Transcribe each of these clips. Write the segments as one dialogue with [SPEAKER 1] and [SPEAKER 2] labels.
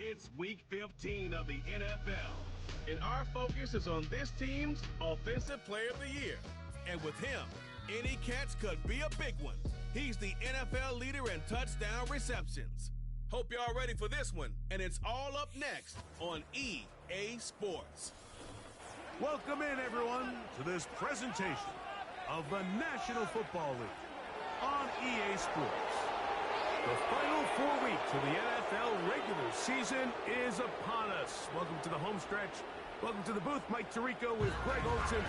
[SPEAKER 1] It's week 15 of the NFL, and our focus is on this team's Offensive Player of the Year. And with him, any catch could be a big one. He's the NFL leader in touchdown receptions. Hope y'all ready for this one, and it's all up next on EA Sports.
[SPEAKER 2] Welcome in, everyone, to this presentation of the National Football League on EA Sports. The final 4 weeks of the NFL regular season is upon us. Welcome to the home stretch. Welcome to the booth. Mike Tirico with Greg Olson.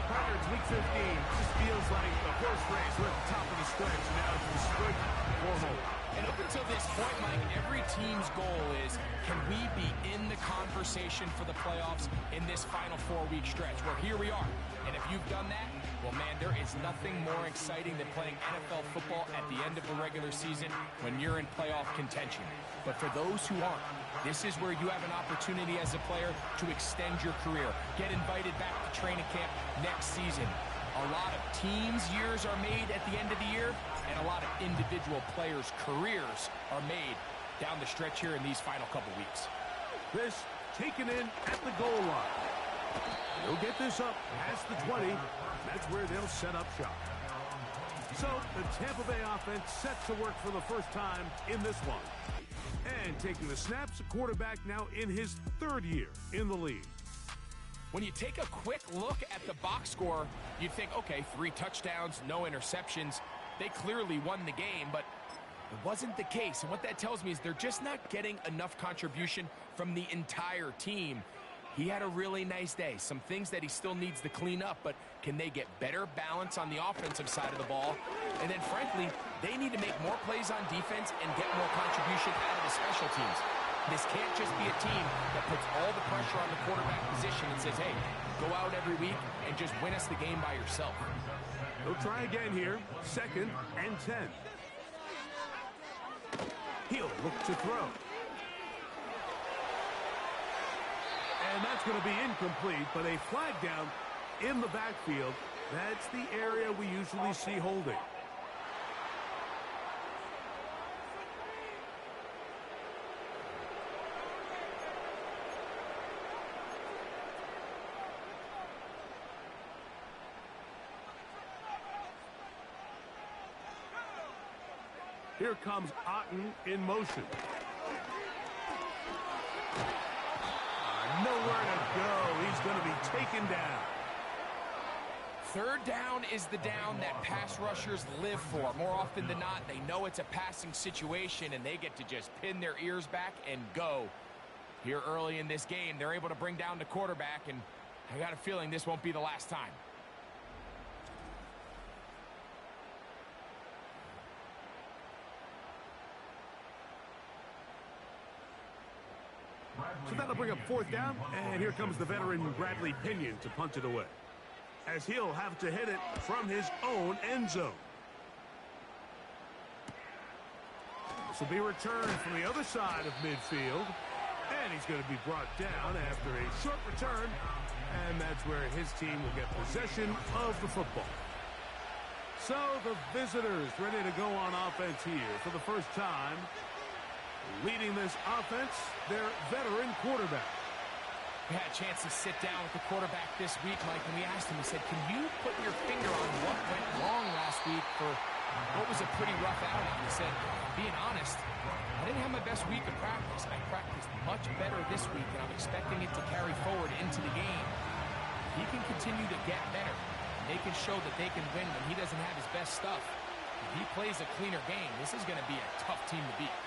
[SPEAKER 2] Partner, it's week 15. It just feels like a horse race. We're at the top of the stretch. Now it's the sprint for home.
[SPEAKER 3] And up until this point, Mike, every team's goal is, can we be in the conversation for the playoffs in this final 4-week stretch? Where here we are. And if you've done that, well, man, there is nothing more exciting than playing NFL football at the end of the regular season when you're in playoff contention. But for those who aren't, this is where you have an opportunity as a player to extend your career, get invited back to training camp next season. A lot of teams' years are made at the end of the year, and a lot of individual players' careers are made down the stretch here in these final couple weeks.
[SPEAKER 2] This taken in at the goal line. They'll get this up past the 20. That's where they'll set up shop. So the Tampa Bay offense set to work for the first time in this one. And taking the snaps, a quarterback now in his 3rd year in the league.
[SPEAKER 3] When you take a quick look at the box score, you'd think, okay, 3 touchdowns, no interceptions. They clearly won the game, but it wasn't the case. And what that tells me is they're just not getting enough contribution from the entire team. He had a really nice day. Some things that he still needs to clean up, but can they get better balance on the offensive side of the ball? And then, frankly, they need to make more plays on defense and get more contribution out of the special teams. This can't just be a team that puts all the pressure on the quarterback position and says, hey, go out every week and just win us the game by yourself.
[SPEAKER 2] They'll try again here. 2nd and 10. He'll look to throw. And that's going to be incomplete, but a flag down in the backfield. That's the area we usually see holding. Here comes Otten in motion. Nowhere to go. He's going to be taken down.
[SPEAKER 3] 3rd down is the down that pass rushers live for. More often than not, they know it's a passing situation, and they get to just pin their ears back and go. Here early in this game, they're able to bring down the quarterback, and I got a feeling this won't be the last time.
[SPEAKER 2] So that'll bring up 4th down, and here comes the veteran Bradley Pinion to punt it away, as he'll have to hit it from his own end zone. This will be returned from the other side of midfield, and he's going to be brought down after a short return, and that's where his team will get possession of the football. So the visitors ready to go on offense here for the first time. Leading this offense, their veteran quarterback.
[SPEAKER 3] We had a chance to sit down with the quarterback this week, Mike, and we asked him, we said, can you put your finger on what went wrong last week for what was a pretty rough outing? He said, being honest, I didn't have my best week of practice. I practiced much better this week, and I'm expecting it to carry forward into the game. He can continue to get better. They can show that they can win when he doesn't have his best stuff. If he plays a cleaner game, this is going to be a tough team to beat.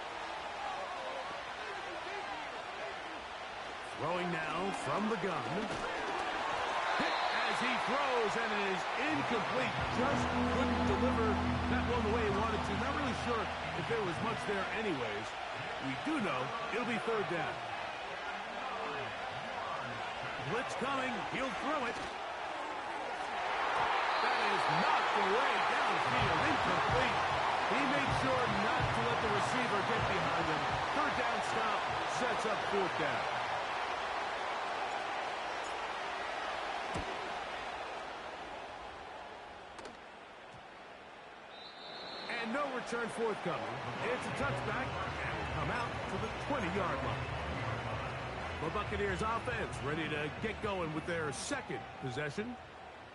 [SPEAKER 2] Throwing now from the gun. Hit as he throws, and it is incomplete. Just couldn't deliver that one the way he wanted to. Not really sure if there was much there anyways. We do know it'll be 3rd down. Blitz coming. He'll throw it. That is knocked away downfield. Incomplete. He made sure not to let the receiver get behind him. 3rd down stop sets up 4th down. return forthcoming. It's a touchback and will come out to the 20-yard line. The Buccaneers offense ready to get going with their second possession.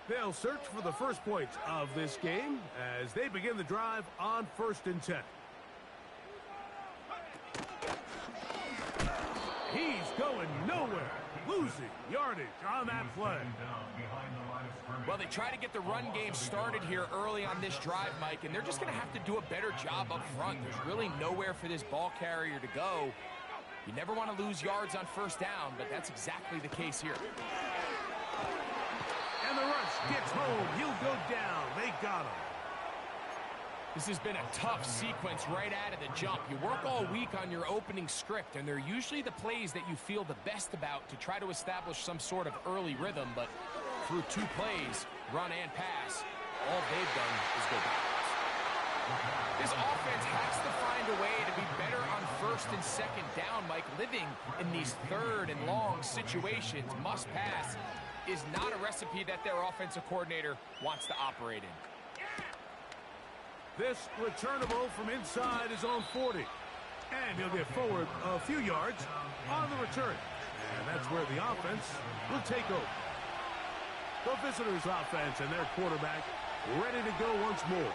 [SPEAKER 2] They'll search for the first points of this game as they begin the drive on 1st and 10. He's going nowhere, losing yardage on that play.
[SPEAKER 3] Well, they try to get the run game started here early on this drive, Mike, and they're just going to have to do a better job up front. There's really nowhere for this ball carrier to go. You never want to lose yards on 1st down, but that's exactly the case here.
[SPEAKER 2] And the rush gets home. He'll go down. They got him.
[SPEAKER 3] This has been a tough sequence right out of the jump. You work all week on your opening script, and they're usually the plays that you feel the best about to try to establish some sort of early rhythm, but through 2 plays, run and pass, all they've done is go backwards. This offense has to find a way to be better on 1st and 2nd down, Mike. Living in these 3rd and long situations, must pass, is not a recipe that their offensive coordinator wants to operate in.
[SPEAKER 2] This returnable from inside his own 40. And he'll get forward a few yards on the return. And that's where the offense will take over. The visitors' offense and their quarterback ready to go once more.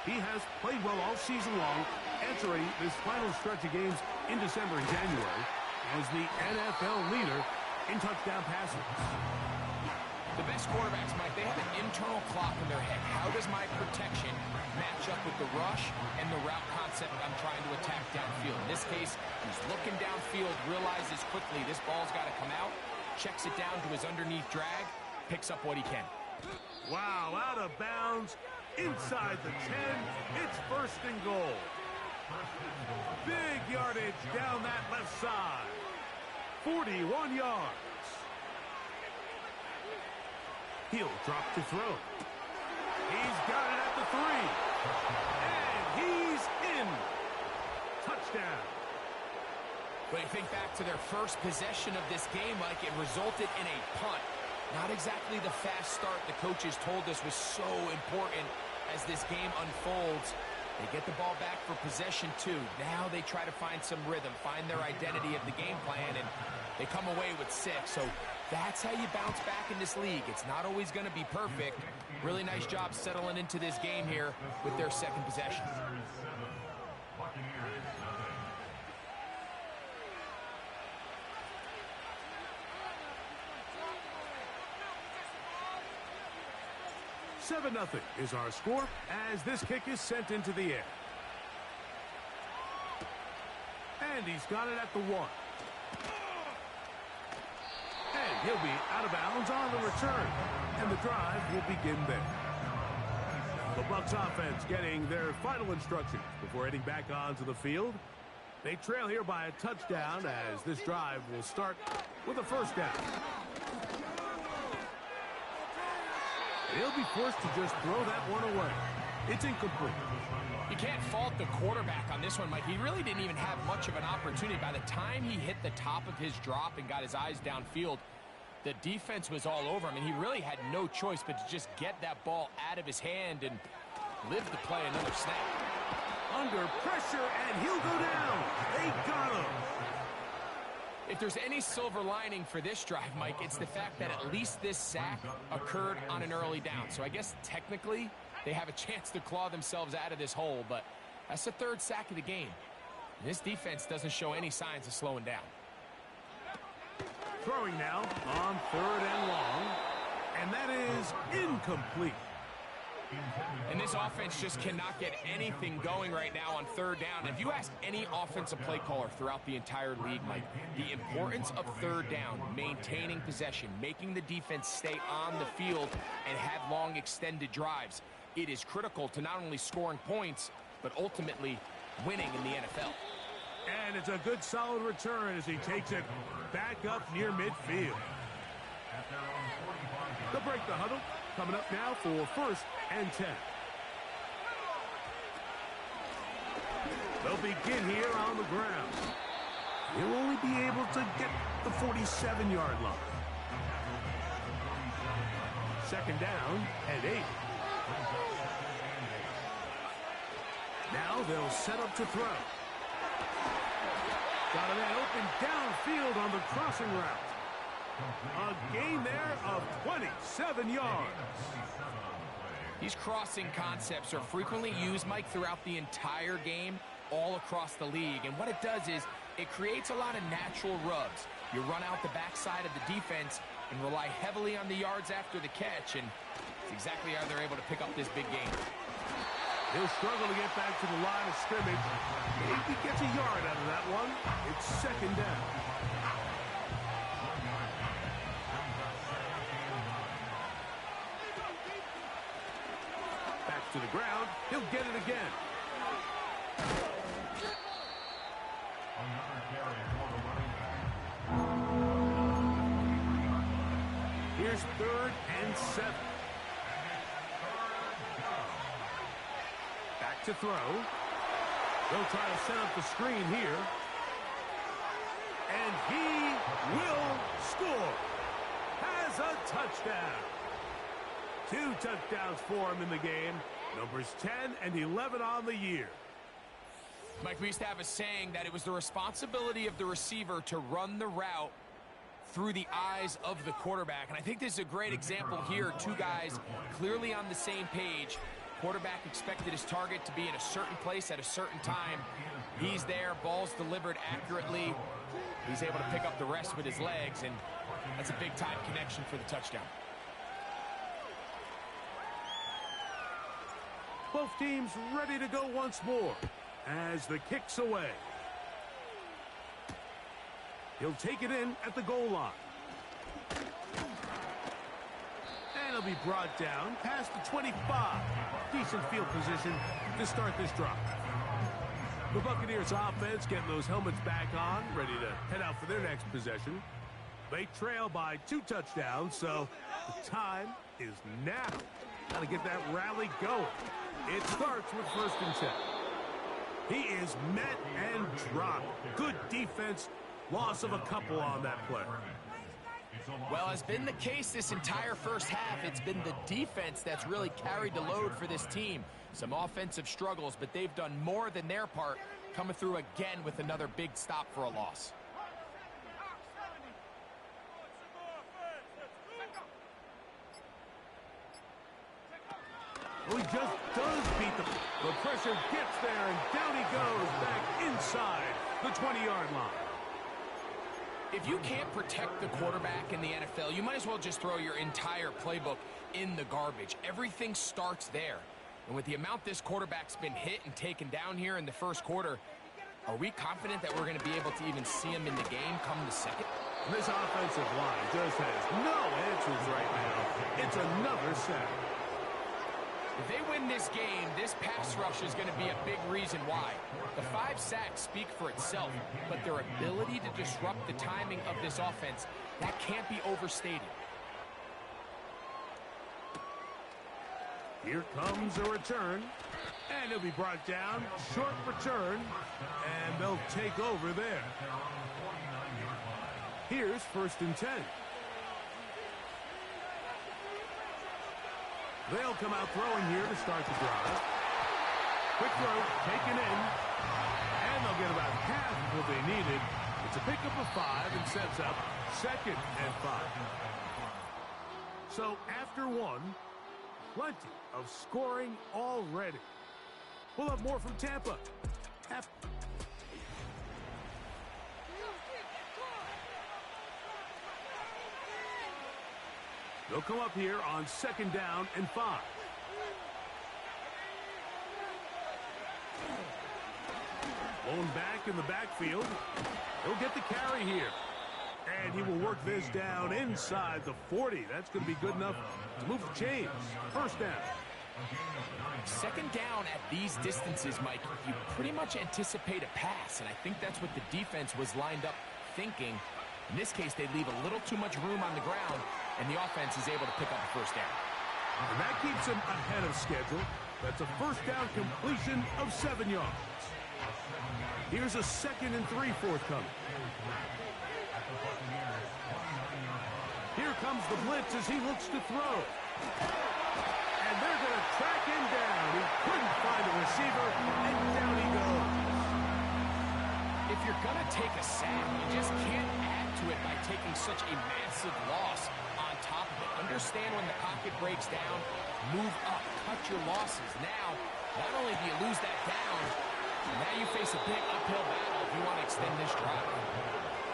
[SPEAKER 2] He has played well all season long, entering this final stretch of games in December and January as the NFL leader in touchdown passes.
[SPEAKER 3] The best quarterbacks, Mike, they have an internal clock in their head. How does my protection match up with the rush and the route concept I'm trying to attack downfield? In this case, he's looking downfield, realizes quickly this ball's got to come out, checks it down to his underneath drag, picks up what he can.
[SPEAKER 2] Wow, out of bounds, inside the 10, it's 1st and goal. Big yardage down that left side. 41 yards. He'll drop to throw. He's got it at the 3. And he's in. Touchdown.
[SPEAKER 3] When you think back to their first possession of this game, Mike, it resulted in a punt. Not exactly the fast start the coaches told us was so important as this game unfolds. They get the ball back for possession 2. Now they try to find some rhythm, find their identity of the game plan, and they come away with 6. So that's how you bounce back in this league. It's not always going to be perfect. Really nice job settling into this game here with their second possession.
[SPEAKER 2] Seven 0 is our score as this kick is sent into the air. And he's got it at the 1. And he'll be out of bounds on the return. And the drive will begin there. The Bucs offense getting their final instructions before heading back onto the field. They trail here by a touchdown as this drive will start with a 1st down. He'll be forced to just throw that one away. It's incomplete.
[SPEAKER 3] You can't fault the quarterback on this one, Mike. He really didn't even have much of an opportunity. By the time he hit the top of his drop and got his eyes downfield, the defense was all over him, and he really had no choice but to just get that ball out of his hand and live to play another snap.
[SPEAKER 2] Under pressure, and he'll go down. They got him.
[SPEAKER 3] If there's any silver lining for this drive, Mike, it's the fact that at least this sack occurred on an early down. So I guess technically they have a chance to claw themselves out of this hole, but that's the 3rd sack of the game. This defense doesn't show any signs of slowing down.
[SPEAKER 2] Throwing now on 3rd and long, and that is incomplete.
[SPEAKER 3] And this offense just cannot get anything going right now on 3rd down. If you ask any offensive play caller throughout the entire league, Mike, the importance of 3rd down, maintaining possession, making the defense stay on the field and have long extended drives, it is critical to not only scoring points, but ultimately winning in the NFL.
[SPEAKER 2] And it's a good solid return as he takes it back up near midfield. They'll break the huddle. Coming up now for 1st and 10. They'll begin here on the ground. He'll only be able to get the 47-yard line. 2nd down and 8. Now they'll set up to throw. Got a man open downfield on the crossing route. A gain there of 27 yards.
[SPEAKER 3] These crossing concepts are frequently used, Mike, throughout the entire game, all across the league. And what it does is it creates a lot of natural rubs. You run out the backside of the defense and rely heavily on the yards after the catch, and it's exactly how they're able to pick up this big game.
[SPEAKER 2] He'll struggle to get back to the line of scrimmage. Maybe gets a yard out of that one. It's second down. Back to the ground. He'll get it again. Here's 3rd and 7. Back to throw. They'll try to set up the screen here. And he will score. Has a touchdown. 2 touchdowns for him in the game. Numbers 10 and 11 on the year.
[SPEAKER 3] Mike, we used to have a saying that it was the responsibility of the receiver to run the route through the eyes of the quarterback. And I think this is a great example here. 2 guys clearly on the same page. Quarterback expected his target to be in a certain place at a certain time. He's there, ball's delivered accurately. He's able to pick up the rest with his legs, and that's a big-time connection for the touchdown.
[SPEAKER 2] Both teams ready to go once more as the kick's away. He'll take it in at the goal line. And he'll be brought down past the 25. Decent field position to start this drive. The Buccaneers offense getting those helmets back on, ready to head out for their next possession. They trail by 2 touchdowns, so the time is now. Got to get that rally going. It starts with 1st and 10. He is met and dropped. Good defense. Loss of a couple on that play.
[SPEAKER 3] Well, has been the case this entire first half. It's been the defense that's really carried the load for this team. Some offensive struggles, but they've done more than their part, coming through again with another big stop for a loss.
[SPEAKER 2] Well, he just does beat them. The pressure gets there, and down he goes back inside the 20-yard line.
[SPEAKER 3] If you can't protect the quarterback in the NFL, you might as well just throw your entire playbook in the garbage. Everything starts there. And with the amount this quarterback's been hit and taken down here in the first quarter, are we confident that we're going to be able to even see him in the game come the second?
[SPEAKER 2] This offensive line just has no answers right now. It's another sack.
[SPEAKER 3] If they win this game, this pass rush is going to be a big reason why. The 5 sacks speak for itself, but their ability to disrupt the timing of this offense, that can't be overstated.
[SPEAKER 2] Here comes a return, and he'll be brought down. Short return, and they'll take over there. Here's 1st and 10. They'll come out throwing here to start the drive. Quick throw, taken in, and they'll get about half of what they needed. It's a pickup of 5 and sets up 2nd and 5. So after 1, plenty of scoring already. We'll have more from Tampa. They'll come up here on 2nd down and 5. Blown back in the backfield. He'll get the carry here. And he will work this down inside the 40. That's going to be good enough to move the chains. 1st down.
[SPEAKER 3] 2nd down at these distances, Mike, you pretty much anticipate a pass, and I think that's what the defense was lined up thinking. In this case, they leave a little too much room on the ground, and the offense is able to pick up a 1st down.
[SPEAKER 2] And that keeps them ahead of schedule. That's a 1st down completion of 7 yards. Here's a 2nd and 3 forthcoming. Here comes the blitz as he looks to throw. And they're going to track him down. He couldn't find a receiver, and down he goes.
[SPEAKER 3] If you're going to take a sack, you just can't add to it by taking such a massive loss on top of it. Understand when the pocket breaks down, move up, cut your losses. Now, not only do you lose that down, now you face a big uphill battle if you want to extend this drive.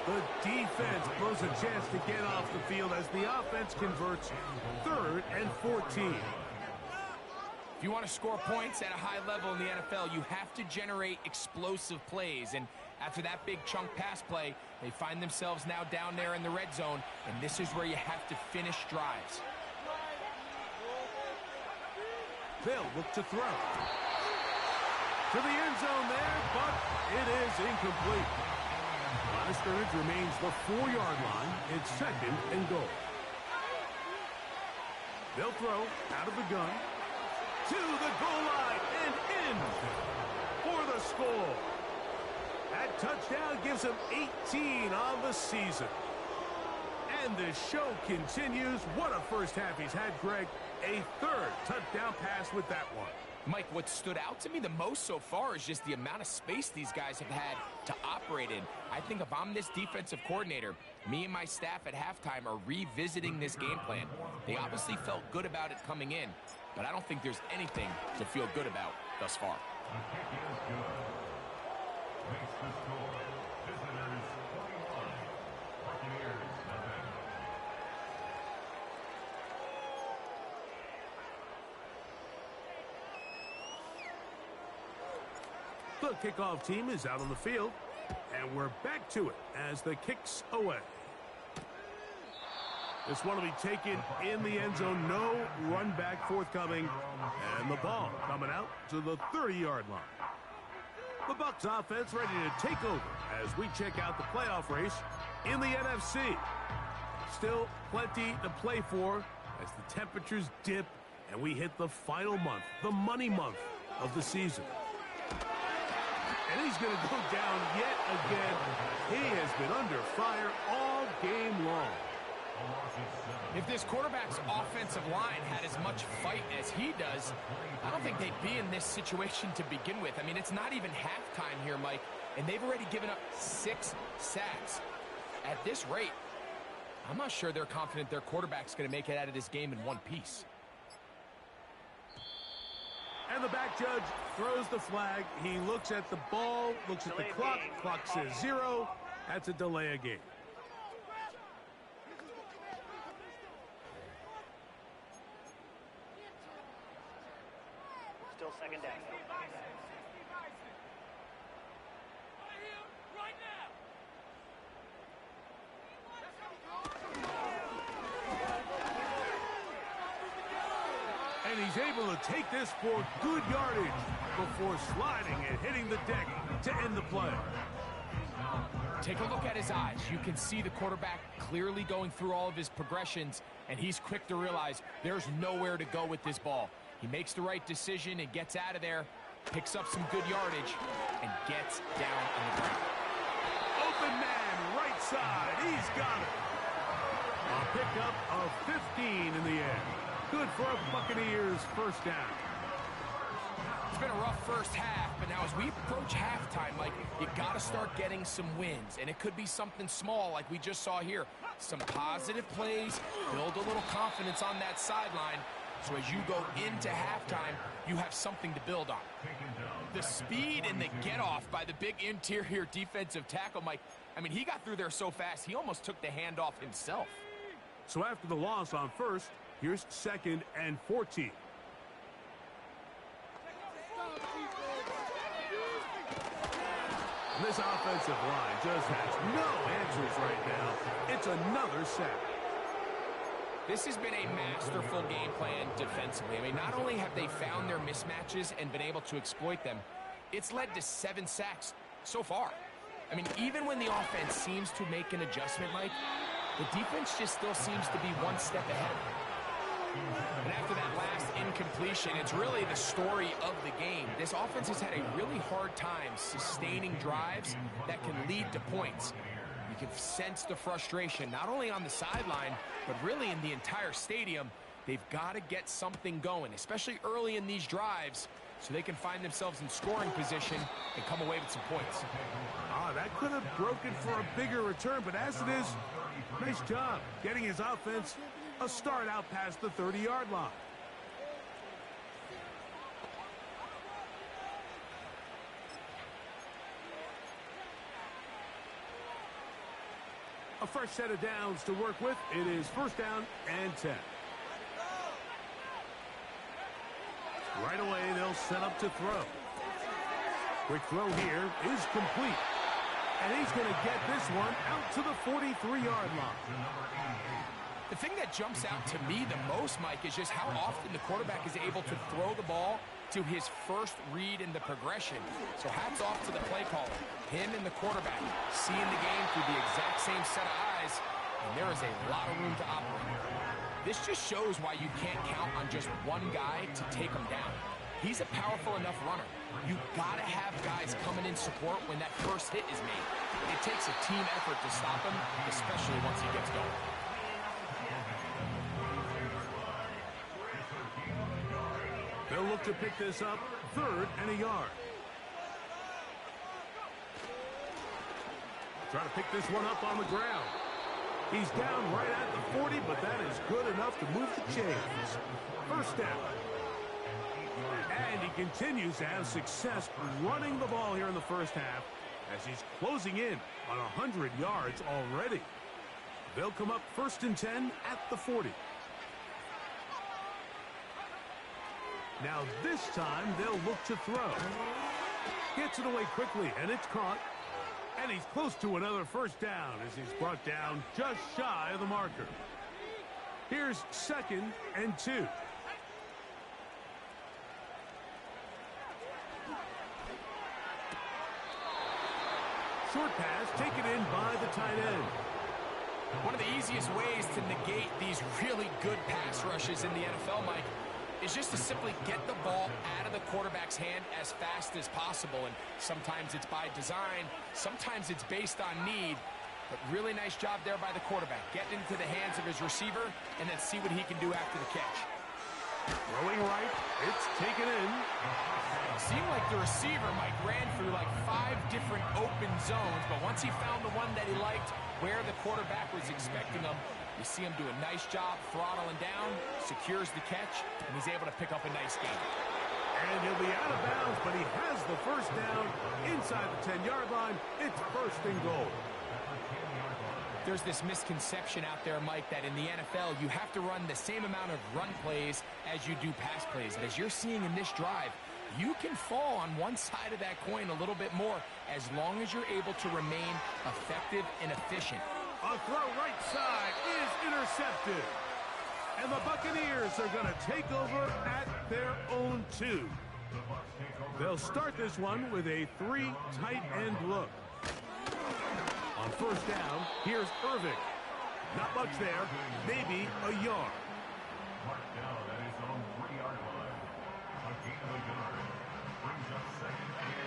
[SPEAKER 2] The defense blows a chance to get off the field as the offense converts 3rd and 14.
[SPEAKER 3] If you want to score points at a high level in the NFL, you have to generate explosive plays. And after that big chunk pass play, they find themselves now down there in the red zone, and this is where you have to finish drives.
[SPEAKER 2] They'll look to throw. To the end zone there, but it is incomplete. Line of scrimmage remains the 4-yard line. It's 2nd and goal. They'll throw out of the gun to the goal line and in for the score. That touchdown gives him 18 on the season. And the show continues. What a first half he's had, Greg. A 3rd touchdown pass with that one.
[SPEAKER 3] Mike, what stood out to me the most so far is just the amount of space these guys have had to operate in. I think if I'm this defensive coordinator, me and my staff at halftime are revisiting this game plan. They obviously felt good about it coming in, but I don't think there's anything to feel good about thus far.
[SPEAKER 2] The kickoff team is out on the field, and we're back to it as the kick's away. This one will be taken in the end zone. No run back forthcoming, and the ball coming out to the 30-yard line. The Bucs offense ready to take over as we check out the playoff race in the NFC. Still plenty to play for as the temperatures dip and we hit the final month, the money month of the season. And he's going to go down yet again. He has been under fire all game long.
[SPEAKER 3] If this quarterback's offensive line had as much fight as he does, I don't think they'd be in this situation to begin with. I mean, it's not even halftime here, Mike, and they've already given up 6 sacks. At this rate, I'm not sure they're confident their quarterback's going to make it out of this game in one piece.
[SPEAKER 2] And the back judge throws the flag. He looks at the ball, looks at the clock. Clock says 0. That's a delay of game.
[SPEAKER 4] Still 2nd down.
[SPEAKER 2] And he's able to take this for good yardage before sliding and hitting the deck to end the play.
[SPEAKER 3] Take a look at his eyes. You can see the quarterback clearly going through all of his progressions, and he's quick to realize there's nowhere to go with this ball. He makes the right decision and gets out of there, picks up some good yardage, and gets down on the ground.
[SPEAKER 2] Open man, right side. He's got it. A pickup of 15 in the end. Good for a Buccaneers first down.
[SPEAKER 3] It's been a rough first half, but now as we approach halftime, Mike, you got to start getting some wins, and it could be something small like we just saw here. Some positive plays, build a little confidence on that sideline, so as you go into halftime, you have something to build on. The speed and the get-off by the big interior defensive tackle, Mike, I mean, he got through there so fast, he almost took the handoff himself.
[SPEAKER 2] So after the loss on first, here's 2nd and 14. This offensive line just has no answers right now. It's another sack.
[SPEAKER 3] This has been a masterful game plan defensively. I mean, not only have they found their mismatches and been able to exploit them, it's led to 7 sacks so far. I mean, even when the offense seems to make an adjustment, Mike, the defense just still seems to be one step ahead. And after that last incompletion, it's really the story of the game. This offense has had a really hard time sustaining drives that can lead to points. You can sense the frustration, not only on the sideline, but really in the entire stadium. They've got to get something going, especially early in these drives, so they can find themselves in scoring position and come away with some points.
[SPEAKER 2] That could have broken for a bigger return, but as it is, nice job getting his offense a start out past the 30-yard line. A fresh set of downs to work with. It is first down and 10. Right away, they'll set up to throw. Quick throw here is complete. And he's going to get this one out to the 43-yard line.
[SPEAKER 3] The thing that jumps out to me the most, Mike, is just how often the quarterback is able to throw the ball to his first read in the progression. So hats off to the play caller. Him and the quarterback seeing the game through the exact same set of eyes, and there is a lot of room to operate. This just shows why you can't count on just one guy to take him down. He's a powerful enough runner. You gotta have guys coming in support when that first hit is made. It takes a team effort to stop him, especially once he gets going.
[SPEAKER 2] They'll look to pick this up, 3rd and a yard. Try to pick this one up on the ground. He's down right at the 40, but that is good enough to move the chains. First down. And he continues to have success running the ball here in the first half as he's closing in on 100 yards already. They'll come up 1st and 10 at the 40. Now this time they'll look to throw. Gets it away quickly, and it's caught. And he's close to another first down as he's brought down just shy of the marker. Here's 2nd and 2. Short pass taken in by the tight end.
[SPEAKER 3] One of the easiest ways to negate these really good pass rushes in the NFL, Mike, is just to simply get the ball out of the quarterback's hand as fast as possible. And sometimes it's by design, sometimes it's based on need. But really nice job there by the quarterback. Get into the hands of his receiver and then see what he can do after the catch.
[SPEAKER 2] Throwing right, it's taken in.
[SPEAKER 3] It seemed like the receiver, Mike, ran through like 5 different open zones, but once he found the one that he liked, where the quarterback was expecting him, you see him do a nice job throttling down, secures the catch, and he's able to pick up a nice gain.
[SPEAKER 2] And he'll be out of bounds, but he has the first down inside the 10-yard line. It's 1st and goal.
[SPEAKER 3] There's this misconception out there, Mike, that in the NFL, you have to run the same amount of run plays as you do pass plays. And as you're seeing in this drive, you can fall on one side of that coin a little bit more as long as you're able to remain effective and efficient.
[SPEAKER 2] A throw right side is intercepted. And the Buccaneers are going to take over at their own 2. They'll start this one with a 3 tight end look. On first down, here's Irving. Not much there, maybe a yard.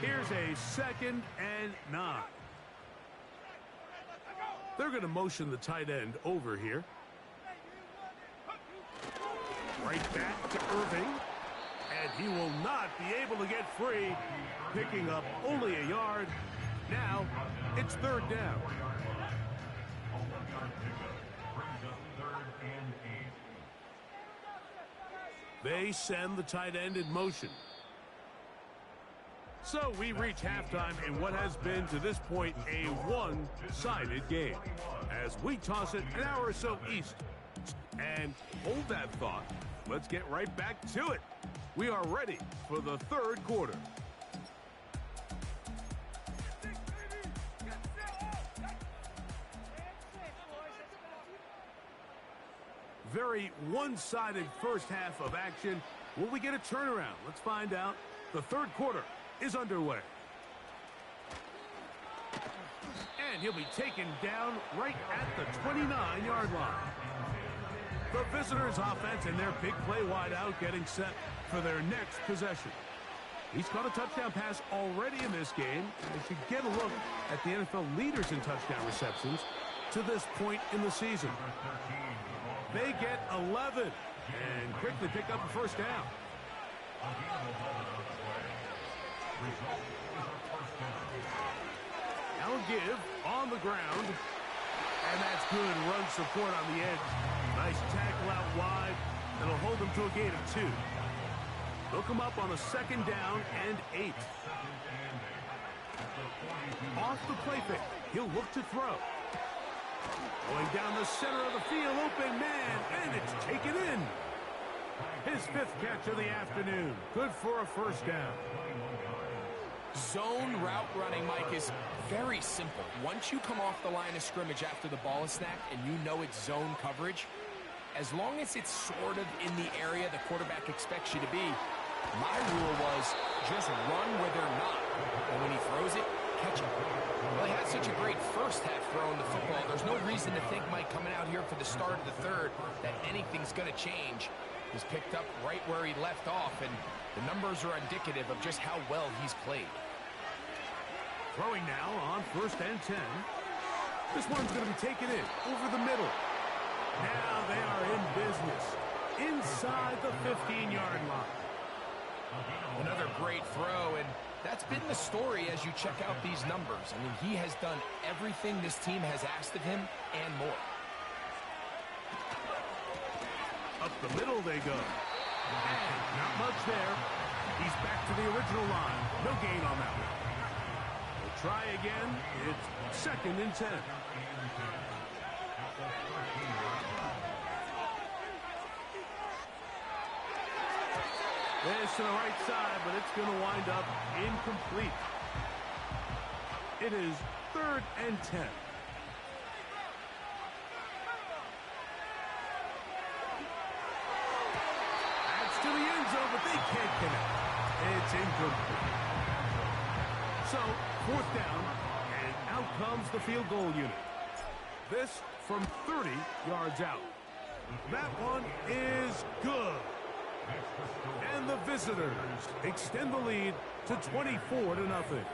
[SPEAKER 2] Here's a 2nd and 9. They're going to motion the tight end over here. Right back to Irving. And he will not be able to get free, picking up only a yard. Now, it's 3rd down. They send the tight end in motion. So we reach halftime in what has been, to this point, a one-sided game. As we toss it an hour or so east. And hold that thought. Let's get right back to it. We are ready for the 3rd quarter. Very one-sided first half of action. Will we get a turnaround? Let's find out. The 3rd quarter is underway. And he'll be taken down right at the 29-yard line. The visitors' offense and their big play wide out getting set for their next possession. He's caught a touchdown pass already in this game. As you get a look at the NFL leaders in touchdown receptions to this point in the season. They get 11. And quickly pick up a first down. Now a give on the ground. And that's good run support on the edge. Nice tackle out wide. That'll hold them to a gain of 2. They'll come up on a 2nd down and 8. Off the play fake. He'll look to throw. Going down the center of the field, open man, and it's taken in. His 5th catch of the afternoon. Good for a first down.
[SPEAKER 3] Zone route running, Mike, is very simple. Once you come off the line of scrimmage after the ball is snapped and you know it's zone coverage, as long as it's sort of in the area the quarterback expects you to be, my rule was just run where they're not. And when he throws it, catch it. Well, he had such a great first half throwing the football. There's no reason to think, Mike, coming out here for the start of the 3rd, that anything's going to change. He's picked up right where he left off, and the numbers are indicative of just how well he's played.
[SPEAKER 2] Throwing now on 1st and 10. This one's going to be taken in over the middle. Now they are in business inside the 15-yard line.
[SPEAKER 3] Another great throw, and that's been the story as you check out these numbers. I mean, he has done everything this team has asked of him and more.
[SPEAKER 2] Up the middle they go. And not much there. He's back to the original line. No gain on that one. We'll try again. It's 2nd and 10. This to the right side, but it's going to wind up incomplete. It is 3rd and 10. That's to the end zone, but they can't connect. It's incomplete. So, 4th down, and out comes the field goal unit. This from 30 yards out. That one is good. And the visitors extend the lead to 24-0.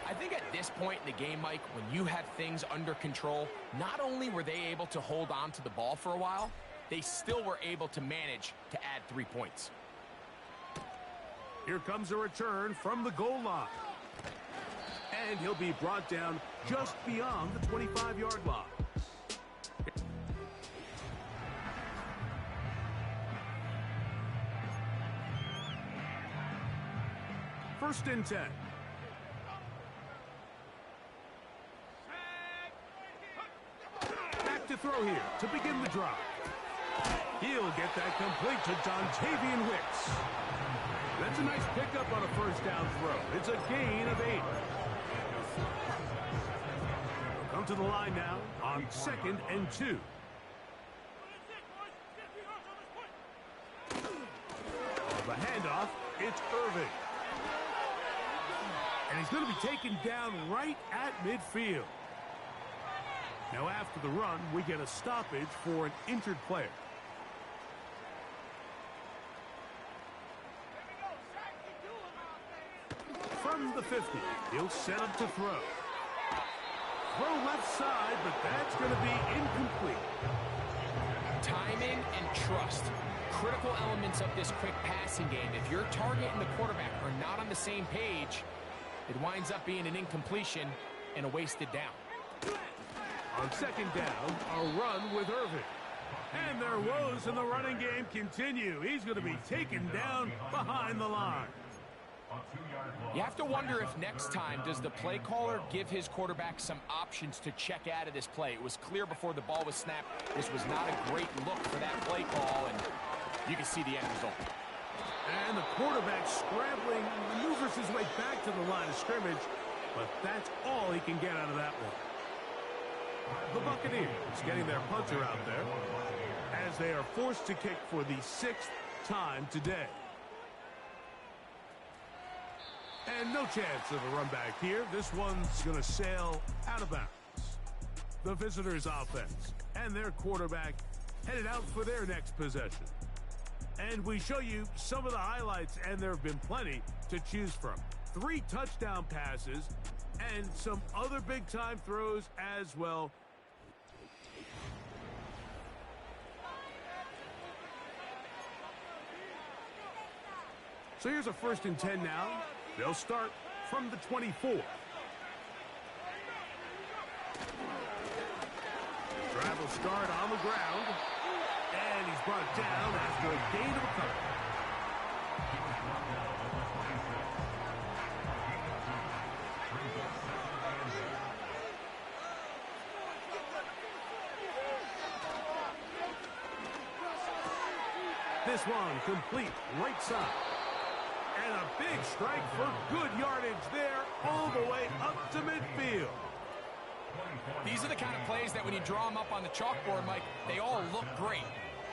[SPEAKER 3] I think at this point in the game, Mike, when you have things under control, not only were they able to hold on to the ball for a while, they still were able to manage to add 3 points.
[SPEAKER 2] Here comes a return from the goal line. And he'll be brought down just beyond the 25-yard line. 1st and 10. Back to throw here to begin the drive. He'll get that complete to Dontavian Wicks. That's a nice pickup on a 1st down throw. It's a gain of 8. We'll come to the line now on 2nd and 2. The handoff, it's Irving. And he's going to be taken down right at midfield. Now after the run, we get a stoppage for an injured player. From the 50, he'll set up to throw. Throw left side, but that's going to be incomplete.
[SPEAKER 3] Timing and trust. Critical elements of this quick passing game. If your target and the quarterback are not on the same page, it winds up being an incompletion and a wasted down.
[SPEAKER 2] On 2nd down, a run with Irving. And their woes in the running game continue. He's going to be taken down behind the line.
[SPEAKER 3] You have to wonder if next time, does the play caller give his quarterback some options to check out of this play? It was clear before the ball was snapped, this was not a great look for that play call, and you can see the end result.
[SPEAKER 2] And the quarterback scrambling, maneuvers his way back to the line of scrimmage, but that's all he can get out of that one. The Buccaneers getting their punter out there as they are forced to kick for the 6th time today. And no chance of a run back here. This one's going to sail out of bounds. The visitors' offense and their quarterback headed out for their next possession. And we show you some of the highlights, and there have been plenty to choose from. 3 touchdown passes and some other big-time throws as well. So here's a 1st and 10 now. They'll start from the 24. Travel start on the ground. And he's brought down after a gain of a couple. This one complete right side. And a big strike for good yardage there all the way up to midfield.
[SPEAKER 3] These are the kind of plays that when you draw them up on the chalkboard, Mike, they all look great.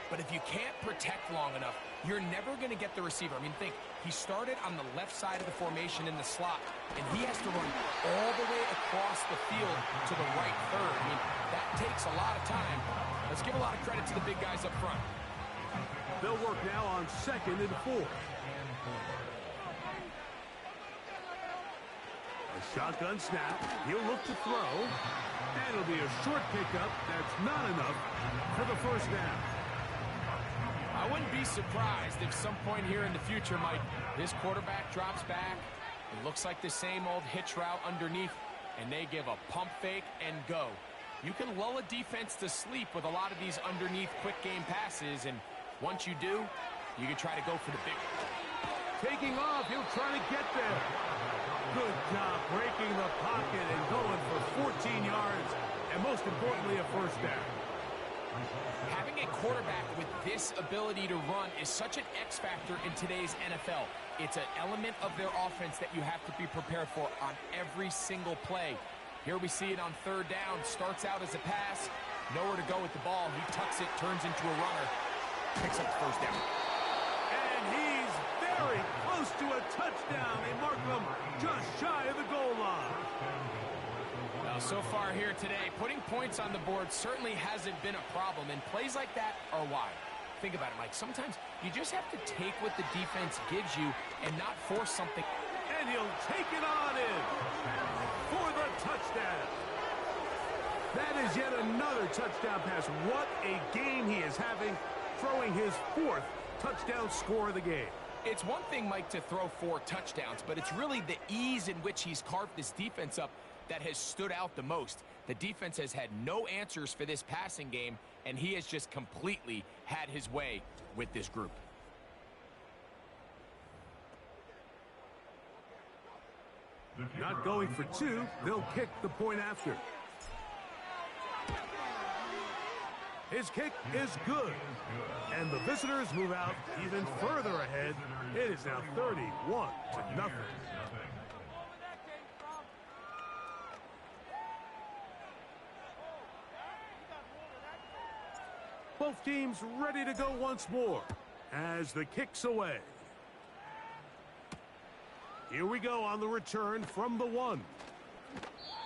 [SPEAKER 3] But if you can't protect long enough, you're never going to get the receiver. I mean, think, he started on the left side of the formation in the slot, and he has to run all the way across the field to the right third. I mean, that takes a lot of time. Let's give a lot of credit to the big guys up front.
[SPEAKER 2] They'll work now on 2nd and 4. A shotgun snap. He'll look to throw. And it'll be a short pickup. That's not enough for the 1st down.
[SPEAKER 3] I wouldn't be surprised if some point here in the future, Mike, this quarterback drops back. It looks like the same old hitch route underneath, and they give a pump fake and go. You can lull a defense to sleep with a lot of these underneath quick game passes, and once you do, you can try to go for the big one.
[SPEAKER 2] Taking off, he'll try to get there. Good job breaking the pocket and going for 14 yards, and most importantly, a 1st down.
[SPEAKER 3] Having a quarterback with this ability to run is such an X factor in today's NFL. It's an element of their offense that you have to be prepared for on every single play. Here we see it on 3rd down. Starts out as a pass. Nowhere to go with the ball. He tucks it, turns into a runner. Picks up the 1st down.
[SPEAKER 2] And he's very close to a touchdown. They mark him just shy of the goal line.
[SPEAKER 3] Well, so far here today, putting points on the board certainly hasn't been a problem, and plays like that are why. Think about it, Mike. Sometimes you just have to take what the defense gives you and not force something.
[SPEAKER 2] And he'll take it on in for the touchdown. That is yet another touchdown pass. What a game he is having, throwing his 4th touchdown score of the game.
[SPEAKER 3] It's one thing, Mike, to throw 4 touchdowns, but it's really the ease in which he's carved this defense up that has stood out the most. The defense has had no answers for this passing game, and he has just completely had his way with this group.
[SPEAKER 2] Not going for 2, they'll kick the point after. His kick is good. And the visitors move out even further ahead. It is now 31-0. Both teams ready to go once more as the kick's away. Here we go on the return from the 1.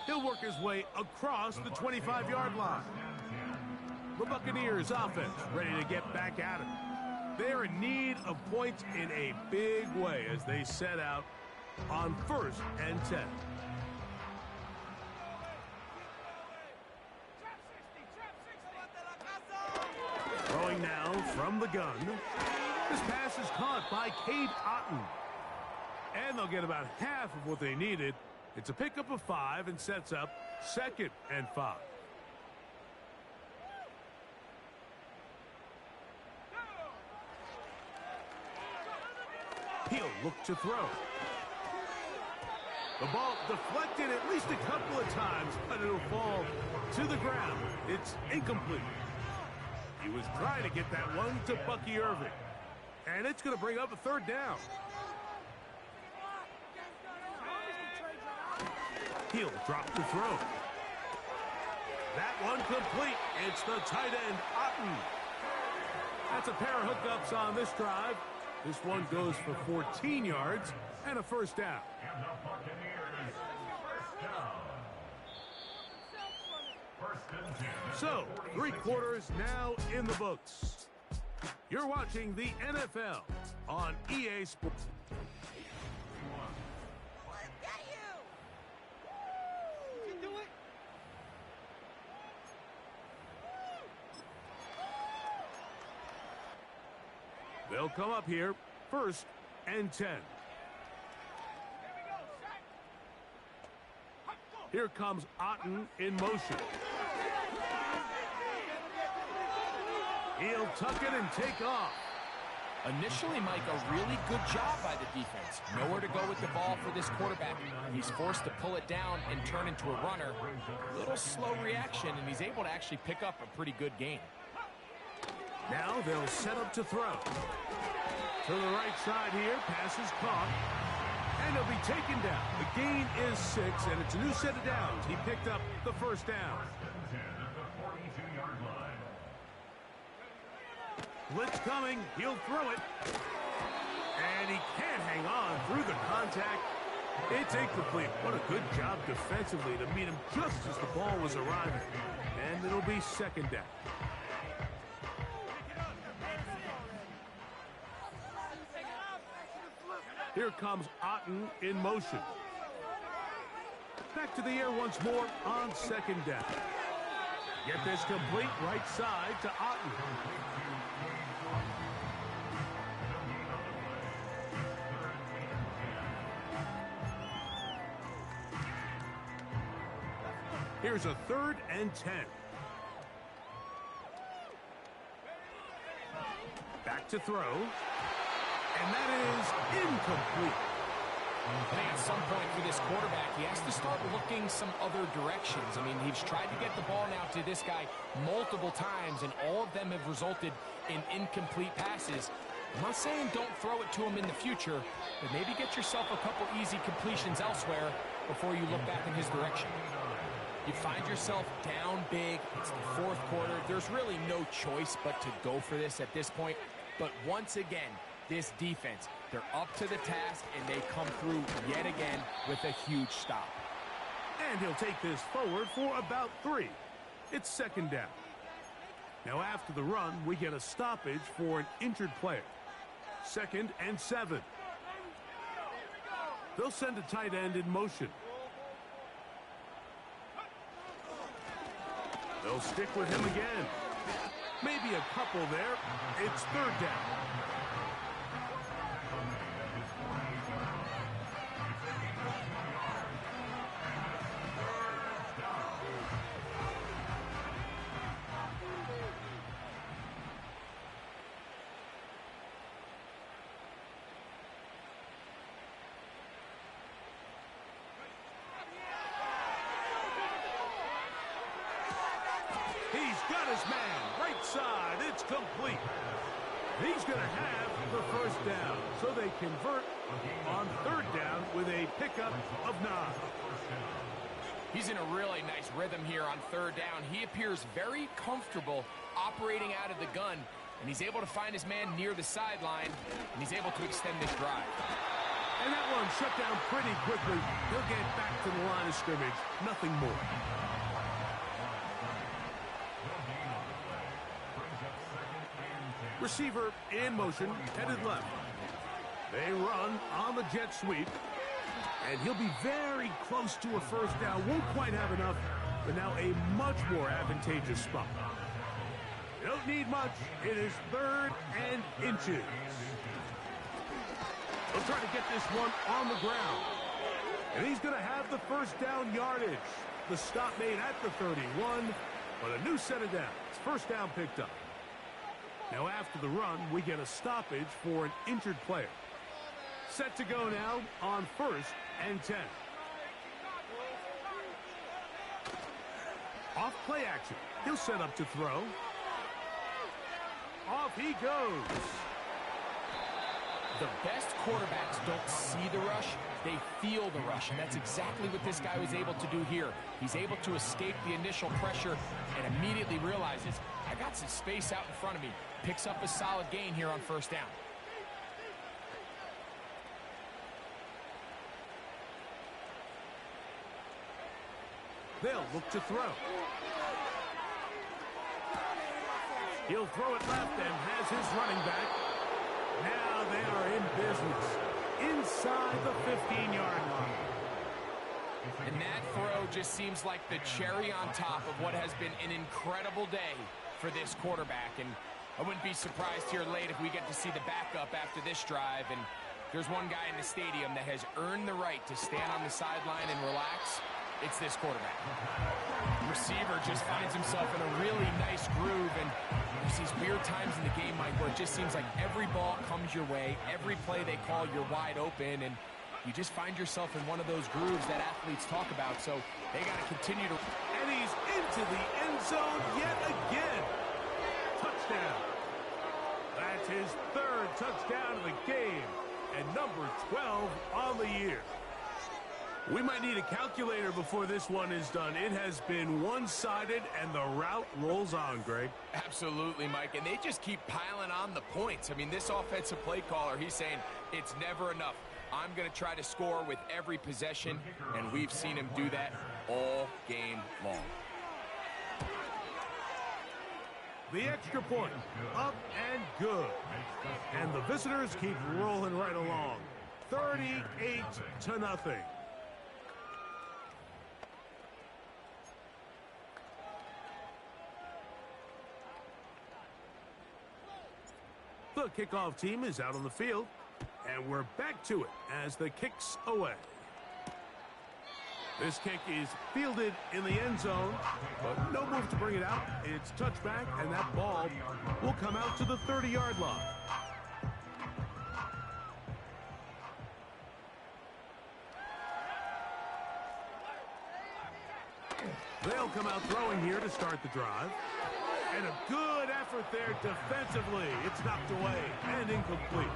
[SPEAKER 2] He'll work his way across the 25-yard line. The Buccaneers offense ready to get back at it. They're in need of points in a big way as they set out on 1st and 10. Throwing now from the gun. This pass is caught by Cade Otton. And they'll get about half of what they needed. It's a pickup of 5 and sets up 2nd and 5. He'll look to throw. The ball deflected at least a couple of times, but it'll fall to the ground. It's incomplete. He was trying to get that one to Bucky Irving. And it's going to bring up a 3rd down. He'll drop the throw. That one complete. It's the tight end, Otton. That's a pair of hookups on this drive. This one goes for 14 yards and a 1st down. So, 3 quarters now in the books. You're watching the NFL on EA Sports. They'll come up here. First and 10. Here comes Otten in motion. He'll tuck it and take off.
[SPEAKER 3] Initially, Mike, a really good job by the defense. Nowhere to go with the ball for this quarterback. He's forced to pull it down and turn into a runner. Little slow reaction, and he's able to actually pick up a pretty good gain.
[SPEAKER 2] Now they'll set up to throw. To the right side here, pass is caught. And he'll be taken down. The gain is 6, and it's a new set of downs. He picked up the first down. Blitz coming. He'll throw it. And he can't hang on through the contact. It's incomplete. What a good job defensively to meet him just as the ball was arriving. And it'll be second down. Here comes Otten in motion. Back to the air once more on second down. Get this complete right side to Otten. Here's a 3rd and 10. Back to throw. And that is incomplete.
[SPEAKER 3] I think at some point for this quarterback, he has to start looking some other directions. I mean, he's tried to get the ball now to this guy multiple times, and all of them have resulted in incomplete passes. I'm not saying don't throw it to him in the future, but maybe get yourself a couple easy completions elsewhere before you look back in his direction. You find yourself down big. It's the 4th quarter. There's really no choice but to go for this at this point. But once again, this defense, they're up to the task, and they come through yet again with a huge stop.
[SPEAKER 2] And he'll take this forward for about 3. It's second down. Now after the run, we get a stoppage for an injured player. 2nd and 7. They'll send a tight end in motion. They'll stick with him again. Maybe a couple there. It's 3rd down. He's got his man, right side, it's complete. He's going to have the first down, so they convert on 3rd down with a pickup of 9.
[SPEAKER 3] He's in a really nice rhythm here on 3rd down. He appears very comfortable operating out of the gun, and he's able to find his man near the sideline, and he's able to extend this drive.
[SPEAKER 2] And that one shut down pretty quickly. He'll get back to the line of scrimmage, nothing more. Receiver in motion, headed left. They run on the jet sweep. And he'll be very close to a first down. Won't quite have enough, but now a much more advantageous spot. You don't need much. It is 3rd and inches. They'll try to get this one on the ground. And he's going to have the first down yardage. The stop made at the 31, but a new set of downs. First down picked up. Now after the run, we get a stoppage for an injured player. Set to go now on 1st and 10. Off play action. He'll set up to throw. Off he goes.
[SPEAKER 3] The best quarterbacks don't see the rush, they feel the rush, and that's exactly what this guy was able to do here. He's able to escape the initial pressure and immediately realizes, I got some space out in front of me. Picks up a solid gain here on 1st down.
[SPEAKER 2] They'll look to throw. He'll throw it left and has his running back. Now they are in business inside the 15-yard line.
[SPEAKER 3] And that throw just seems like the cherry on top of what has been an incredible day for this quarterback. And I wouldn't be surprised here late if we get to see the backup after this drive. And there's one guy in the stadium that has earned the right to stand on the sideline and relax. It's this quarterback. The receiver just finds himself in a really nice groove, and there's these weird times in the game, Mike, where it just seems like every ball comes your way, every play they call, you're wide open, and you just find yourself in one of those grooves that athletes talk about, so they got to continue to...
[SPEAKER 2] And he's into the end zone yet again. Touchdown. That's his third touchdown of the game, and number 12 on the year. We might need a calculator before this one is done. It has been one-sided, and the route rolls on, Greg.
[SPEAKER 3] Absolutely, Mike, and they just keep piling on the points. I mean, this offensive play caller, he's saying it's never enough. I'm going to try to score with every possession, and we've seen him do that all game long.
[SPEAKER 2] The extra point, up and good. And the visitors keep rolling right along. 38-0. The kickoff team is out on the field, and we're back to it as the kick's away. This kick is fielded in the end zone, but no move to bring it out. It's touchback, and that ball will come out to the 30-yard line. They'll come out throwing here to start the drive. And a good effort there defensively. It's knocked away and incomplete.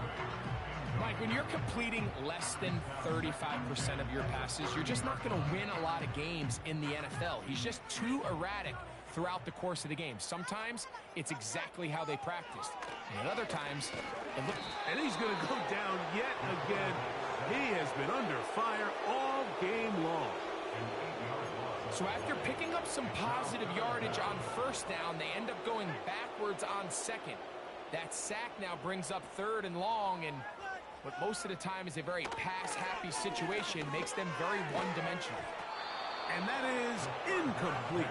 [SPEAKER 3] Mike, when you're completing less than 35% of your passes, you're just not going to win a lot of games in the NFL. He's just too erratic throughout the course of the game. Sometimes it's exactly how they practiced. And at other times, it looks...
[SPEAKER 2] And he's going to go down yet again. He has been under fire all game long.
[SPEAKER 3] So after picking up some positive yardage on first down, they end up going backwards on second. That sack now brings up third and long, and what most of the time is a very pass-happy situation makes them very one-dimensional.
[SPEAKER 2] And that is incomplete.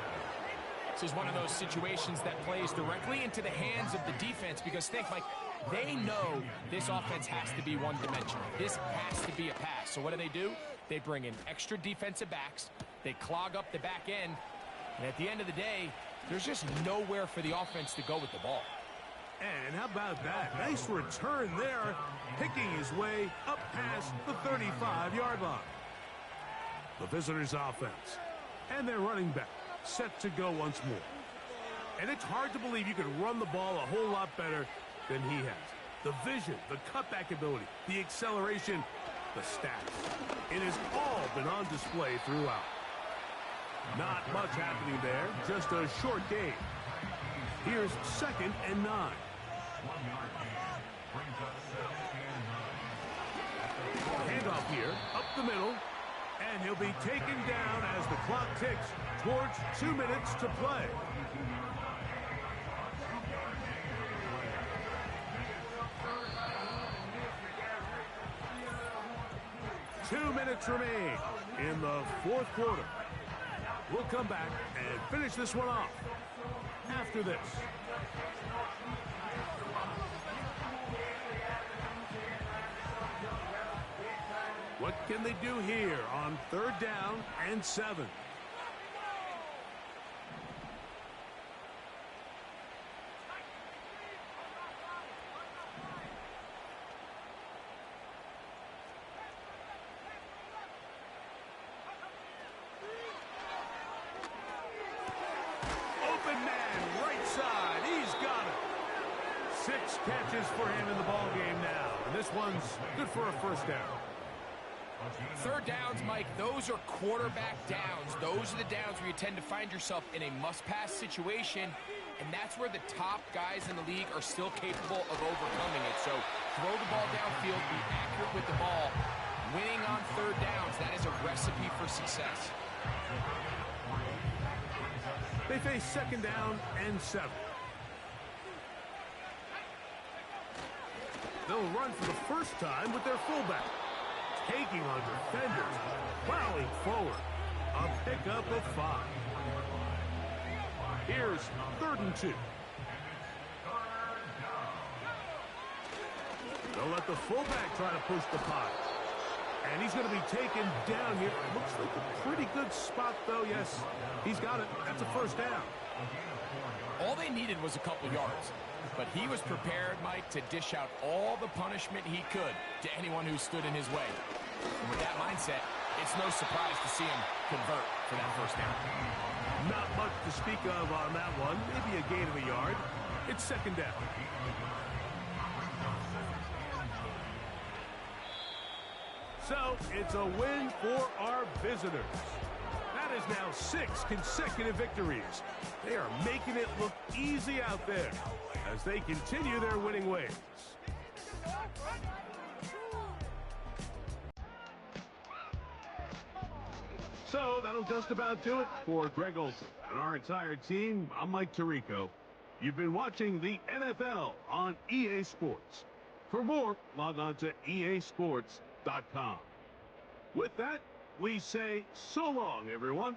[SPEAKER 3] This is one of those situations that plays directly into the hands of the defense, because think, Mike, they know this offense has to be one-dimensional. This has to be a pass. So what do? They bring in extra defensive backs. They clog up the back end. And at the end of the day, there's just nowhere for the offense to go with the ball.
[SPEAKER 2] And how about that? Nice return there, picking his way up past the 35-yard line. The visitors' offense and their running back set to go once more. And it's hard to believe you can run the ball a whole lot better than he has. The vision, the cutback ability, the acceleration, the stats. It has all been on display throughout. Not much happening there, just a short game. Here's 2nd and 9. Handoff here, up the middle, and he'll be taken down as the clock ticks towards 2 minutes to play. Two minutes remain in the fourth quarter. We'll come back and finish this one off after this. What can they do here on 3rd down and 7? Catches for him in the ball game now. And this one's good for a first down.
[SPEAKER 3] 3rd downs, Mike, those are quarterback downs. Those are the downs where you tend to find yourself in a must-pass situation, and that's where the top guys in the league are still capable of overcoming it. So throw the ball downfield, be accurate with the ball. Winning on 3rd downs, that is a recipe for success.
[SPEAKER 2] They face 2nd down and 7. They'll run for the first time with their fullback. Taking on defenders, plowing forward. A pickup of 5. Here's 3rd and 2. They'll let the fullback try to push the pot. And he's going to be taken down here. Looks like a pretty good spot, though. Yes, he's got it. That's a first down.
[SPEAKER 3] All they needed was a couple yards. But he was prepared, Mike, to dish out all the punishment he could to anyone who stood in his way. And with that mindset, it's no surprise to see him convert for that first down.
[SPEAKER 2] Not much to speak of on that one. Maybe a gain of a yard. It's second down. So, it's a win for our visitors. That is now 6 consecutive victories. They are making it look easy out there as they continue their winning ways. So that'll just about do it for Greg Olson and our entire team. I'm Mike Tirico. You've been watching the NFL on EA Sports. For more, log on to easports.com. With that, we say so long, everyone.